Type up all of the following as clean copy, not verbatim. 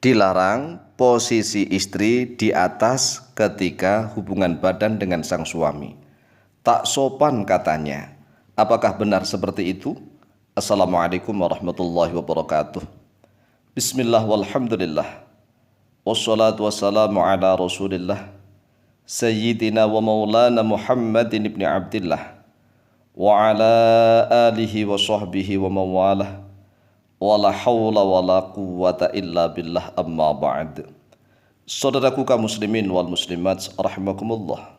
Dilarang posisi istri di atas ketika hubungan badan dengan sang suami. Tak sopan katanya. Apakah benar seperti itu? Assalamualaikum warahmatullahi wabarakatuh. Bismillah walhamdulillah. Wassalatu wassalamu ala rasulillah. Sayyidina wa maulana Muhammadin ibni Abdillah. Wa ala alihi wa sahbihi wa mawalah. Wala hawla wala quwwata illa billah amma ba'd. Saudaraku kaum muslimin wal muslimat rahimakumullah.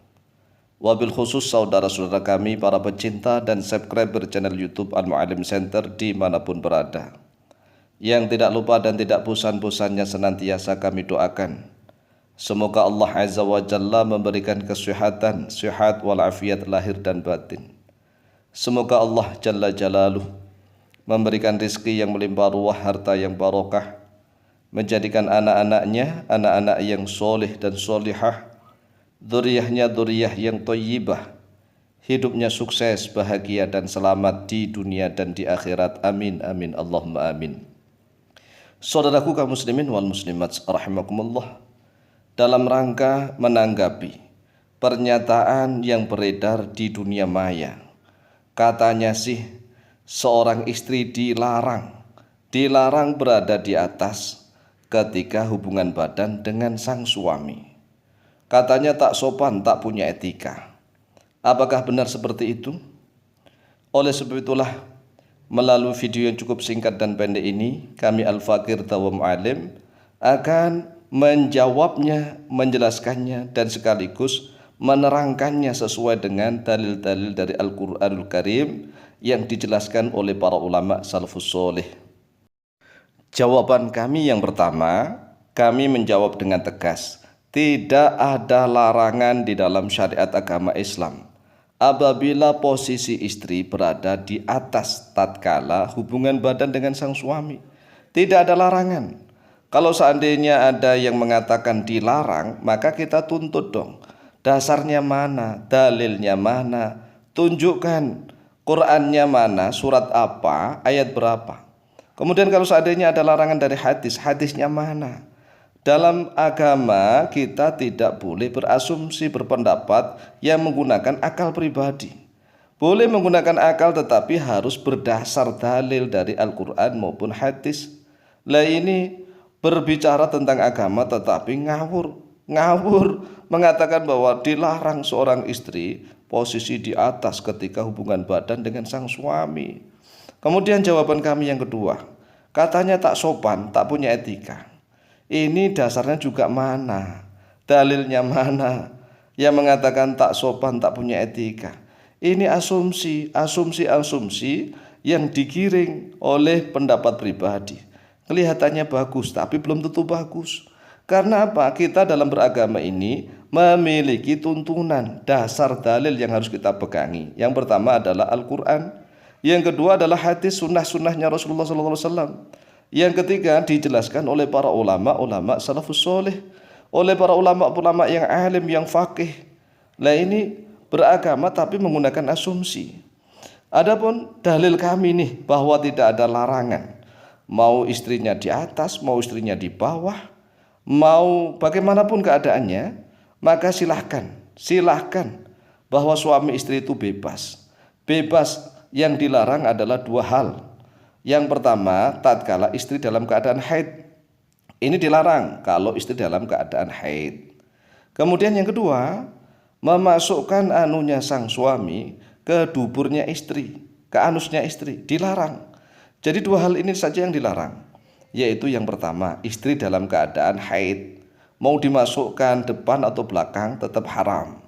Wabil khusus saudara-saudara kami para pecinta dan subscriber channel YouTube Al-Mu'allim Center dimanapun berada, yang tidak lupa dan tidak bosan-bosannya senantiasa kami doakan, semoga Allah Azza wa Jalla memberikan kesehatan, sehat walafiat lahir dan batin. Semoga Allah Jalla Jalaluh memberikan rizki yang melimpah ruah, harta yang barokah, menjadikan anak-anaknya anak-anak yang soleh dan solihah, dzurriyyahnya dzurriyyah yang thayyibah, hidupnya sukses, bahagia dan selamat di dunia dan di akhirat. Amin amin Allahumma amin. Saudaraku kaum muslimin wal muslimat rahimakumullah, dalam rangka menanggapi pernyataan yang beredar di dunia maya, katanya sih seorang istri dilarang berada di atas ketika hubungan badan dengan sang suami. Katanya tak sopan, tak punya etika. Apakah benar seperti itu? Oleh sebab itulah, melalui video yang cukup singkat dan pendek ini, kami Al-Fakir Tawa Mu'alim akan menjawabnya, menjelaskannya, dan sekaligus menerangkannya sesuai dengan dalil-dalil dari Al-Quranul Karim yang dijelaskan oleh para ulama salafus soleh. Jawaban kami yang pertama, kami menjawab dengan tegas, tidak ada larangan di dalam syariat agama Islam apabila posisi istri berada di atas tatkala hubungan badan dengan sang suami. Tidak ada larangan. Kalau seandainya ada yang mengatakan dilarang, maka kita tuntut dong. Dasarnya mana? Dalilnya mana? Tunjukkan. Qurannya mana, surat apa, ayat berapa. Kemudian kalau seandainya ada larangan dari hadis, hadisnya mana. Dalam agama kita tidak boleh berasumsi, berpendapat yang menggunakan akal pribadi. Boleh menggunakan akal tetapi harus berdasar dalil dari Al-Quran maupun hadis. Lah ini berbicara tentang agama tetapi ngawur mengatakan bahwa dilarang seorang istri posisi di atas ketika hubungan badan dengan sang suami. Kemudian jawaban kami yang kedua, katanya tak sopan, tak punya etika. Ini dasarnya juga mana? Dalilnya mana? Yang mengatakan tak sopan, tak punya etika. Ini asumsi yang digiring oleh pendapat pribadi. Kelihatannya bagus tapi belum tentu bagus. Karena apa? Kita dalam beragama ini memiliki tuntunan, dasar dalil yang harus kita pegangi. Yang pertama adalah Al-Quran. Yang kedua adalah hadis, sunnah-sunnahnya Rasulullah SAW. Yang ketiga dijelaskan oleh para ulama salafus soleh, oleh para ulama yang alim, yang faqih. Nah ini beragama tapi menggunakan asumsi. Adapun dalil kami nih bahwa tidak ada larangan, mau istrinya di atas, mau istrinya di bawah, mau bagaimanapun keadaannya, maka silahkan bahwa suami istri itu bebas. Yang dilarang adalah dua hal. Yang pertama, tatkala istri dalam keadaan haid. Ini dilarang kalau istri dalam keadaan haid. Kemudian yang kedua, memasukkan anunya sang suami ke duburnya istri, ke anusnya istri, dilarang. Jadi dua hal ini saja yang dilarang. Yaitu yang pertama, istri dalam keadaan haid, mau dimasukkan depan atau belakang tetap haram.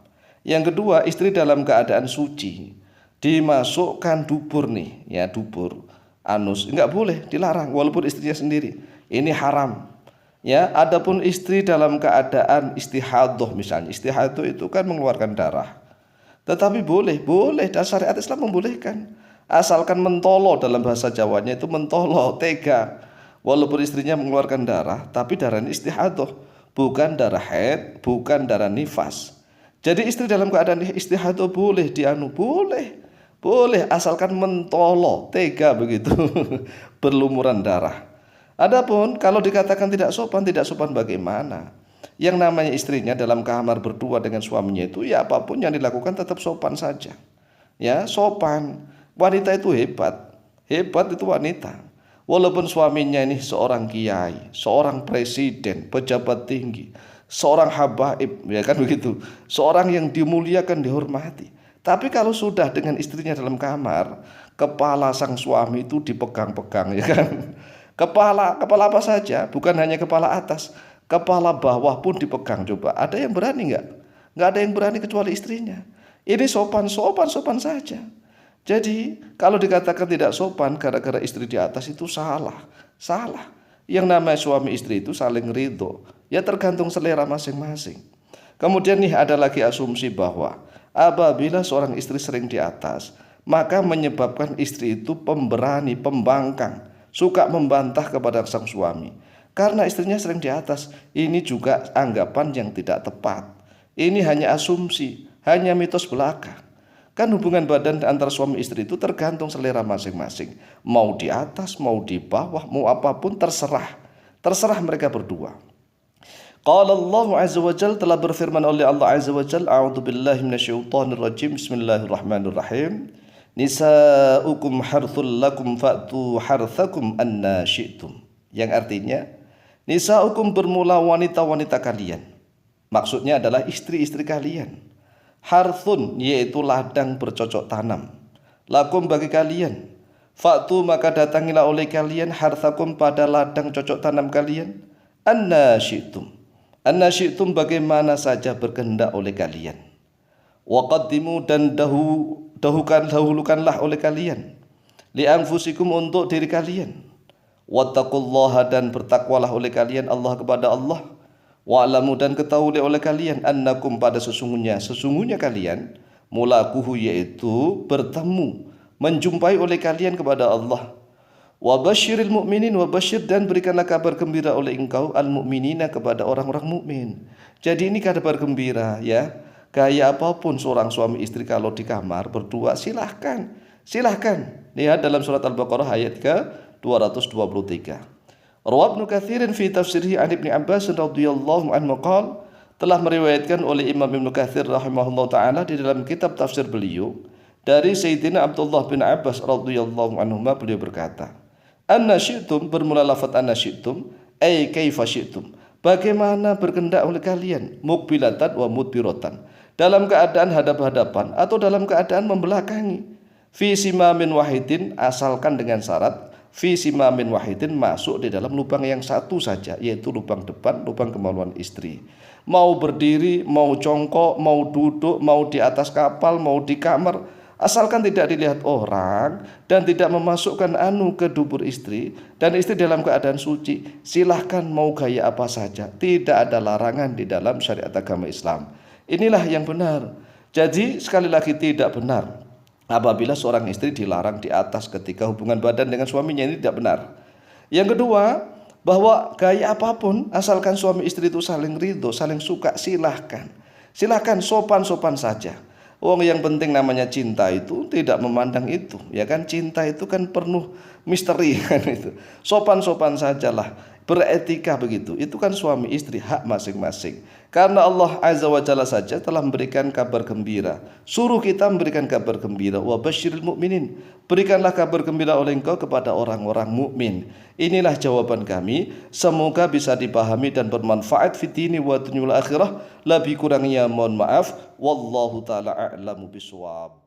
Yang kedua, istri dalam keadaan suci, dimasukkan dubur nih, ya dubur, anus, enggak boleh, dilarang walaupun istrinya sendiri. Ini haram. Ya, adapun istri dalam keadaan istihadah misalnya, istihadah itu kan mengeluarkan darah. Tetapi boleh, syariat Islam membolehkan. Asalkan mentolo, dalam bahasa Jawanya itu mentolo, tega. Walaupun istrinya mengeluarkan darah, tapi darahnya istihadah, bukan darah haid, bukan darah nifas. Jadi istri dalam keadaan istihadah boleh boleh asalkan mentolo, tega begitu, berlumuran darah. Adapun kalau dikatakan tidak sopan bagaimana? Yang namanya istrinya dalam kamar berdua dengan suaminya itu ya apapun yang dilakukan tetap sopan saja. Ya, sopan. Wanita itu hebat. Hebat itu wanita. Walaupun suaminya ini seorang kiai, seorang presiden, pejabat tinggi, seorang habaib, ya kan begitu. Seorang yang dimuliakan, dihormati. Tapi kalau sudah dengan istrinya dalam kamar, kepala sang suami itu dipegang-pegang, ya kan. Kepala apa saja, bukan hanya kepala atas, kepala bawah pun dipegang. Coba, ada yang berani nggak? Nggak ada yang berani kecuali istrinya. Ini sopan saja. Jadi kalau dikatakan tidak sopan gara-gara istri di atas itu salah. Yang namanya suami istri itu saling ridho. Ya tergantung selera masing-masing. Kemudian nih ada lagi asumsi bahwa apabila seorang istri sering di atas, maka menyebabkan istri itu pemberani, pembangkang, suka membantah kepada sang suami. Karena istrinya sering di atas, ini juga anggapan yang tidak tepat. Ini hanya asumsi, hanya mitos belaka. Kan hubungan badan antara suami istri itu tergantung selera masing-masing. Mau di atas, mau di bawah, mau apapun terserah. Terserah mereka berdua. Qala Allah Azza wa Jalla, telah berfirman oleh Allah Azza wa Jalla, a'udzu billahi minasyaitonir rajim. Bismillahirrahmanirrahim. Nisa'ukum harthul lakum fa'tu harthakum anna syi'tum. Yang artinya, nisa'ukum bermula wanita-wanita kalian. Maksudnya adalah istri-istri kalian. Harthun yaitu ladang bercocok tanam. Lakum bagi kalian. Fa'tu maka datangilah oleh kalian harthakum pada ladang cocok tanam kalian. Anna syi'tum. Anna syi'tum bagaimana saja berkehendak oleh kalian. Waqaddimu dan dahulukanlah oleh kalian. Li anfusikum untuk diri kalian. Wattaqullaha dan bertakwalah oleh kalian Allah kepada Allah. Wa'lamu dan ketahui oleh kalian annakum pada sesungguhnya kalian mulakuhu yaitu bertemu menjumpai oleh kalian kepada Allah. Wa basyiril mu'minin, wa basyir dan berikanlah kabar gembira oleh engkau al mu'minina kepada orang-orang mukmin. Jadi ini kabar gembira ya. Gaya apapun seorang suami istri kalau di kamar berdua silahkan. Lihat dalam surat Al-Baqarah ayat ke 223. Rawah Ibnu Katsirin fi tafsirih an Ibnu Abbas radhiyallahu anhu qala, telah meriwayatkan oleh Imam Ibnu Katsir rahimahullah taala di dalam kitab tafsir beliau dari Sayyidina Abdullah bin Abbas radhiyallahu anhu, beliau berkata, anna syi'tum bermula lafaz anna syi'tum ay kaifa syi'tum, bagaimana berkehendak oleh kalian, muqbilatan wa mudbiratan, dalam keadaan hadap-hadapan atau dalam keadaan membelakangi, fi simamin wahidin asalkan dengan syarat fi simamin wahidin masuk di dalam lubang yang satu saja, yaitu lubang depan, lubang kemaluan istri. Mau berdiri, mau jongkok, mau duduk, mau di atas kapal, mau di kamar, asalkan tidak dilihat orang dan tidak memasukkan anu ke dubur istri dan istri dalam keadaan suci, silahkan mau gaya apa saja, tidak ada larangan di dalam syariat agama Islam. Inilah yang benar. Jadi sekali lagi tidak benar apabila seorang istri dilarang di atas ketika hubungan badan dengan suaminya, ini tidak benar. Yang kedua, bahwa gaya apapun asalkan suami istri itu saling ridho, saling suka, silahkan sopan saja. Yang penting namanya cinta itu tidak memandang itu, ya kan, cinta itu kan penuh misteri kan itu. Sopan sajalah, beretika begitu. Itu kan suami istri, hak masing-masing. Karena Allah Azza wa Jalla saja telah memberikan kabar gembira, suruh kita memberikan kabar gembira. Wa basyiril mu'minin, berikanlah kabar gembira oleh engkau kepada orang-orang mukmin. Inilah jawaban kami, semoga bisa dipahami dan bermanfaat fitini wa dunyul akhirah. Lebih kurangnya mohon maaf. Wallahu ta'ala a'lamu bishawab.